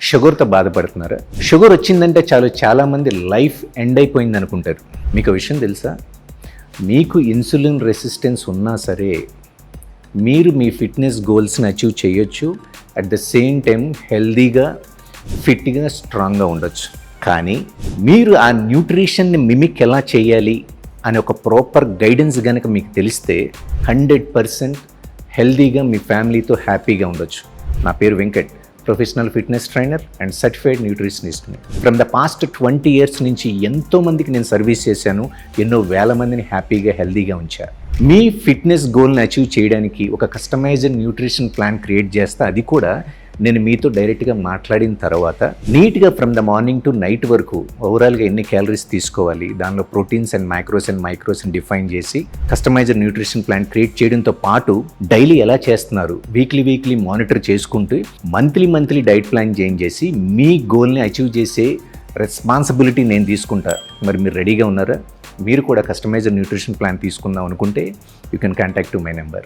షుగర్తో బాధపడుతున్నారా? షుగర్ వచ్చిందంటే చాలామంది లైఫ్ ఎండ్ అయిపోయింది అనుకుంటారు. మీకు విషయం తెలుసా? మీకు ఇన్సులిన్ రెసిస్టెన్స్ ఉన్నా సరే మీరు మీ ఫిట్నెస్ గోల్స్ని అచీవ్ చేయొచ్చు. అట్ ద సేమ్ టైం హెల్దీగా, ఫిట్గా, స్ట్రాంగ్గా ఉండొచ్చు. కానీ మీరు ఆ న్యూట్రిషన్ని మిమిక్ ఎలా చేయాలి అనే ఒక ప్రాపర్ గైడెన్స్ కనుక మీకు తెలిస్తే 100% హెల్దీగా మీ ఫ్యామిలీతో హ్యాపీగా ఉండొచ్చు. నా పేరు Venkat, professional fitness trainer and certified న్యూట్రిషనిస్ట్ని. ఫ్రమ్ ద పాస్ట్ 20 years నుంచి ఎంతోమందికి నేను సర్వీస్ చేశాను. ఎన్నో వేల మందిని హ్యాపీగా, హెల్దీగా ఉంచాను. మీ ఫిట్నెస్ గోల్ని అచీవ్ చేయడానికి ఒక కస్టమైజ్డ్ న్యూట్రిషన్ ప్లాన్ క్రియేట్ చేస్తా. అది కూడా నేను మీతో డైరెక్ట్గా మాట్లాడిన తర్వాత నీట్గా from the morning to night వరకు ఓవరాల్గా ఎన్ని క్యాలరీస్ తీసుకోవాలి, దానిలో ప్రోటీన్స్ అండ్ మైక్రోస్ డిఫైన్ చేసి కస్టమైజ్డ్ న్యూట్రిషన్ ప్లాన్ క్రియేట్ చేయడంతో పాటు డైలీ ఎలా చేస్తున్నారు వీక్లీ మానిటర్ చేసుకుంటూ మంత్లీ డైట్ ప్లాన్ చేంజ్ చేసి మీ గోల్ని అచీవ్ చేసే రెస్పాన్సిబిలిటీ నేను తీసుకుంటా. మరి మీరు రెడీగా ఉన్నారా? మీరు కూడా కస్టమైజ్డ్ న్యూట్రిషన్ ప్లాన్ తీసుకుందాం అనుకుంటే you can contact to my number.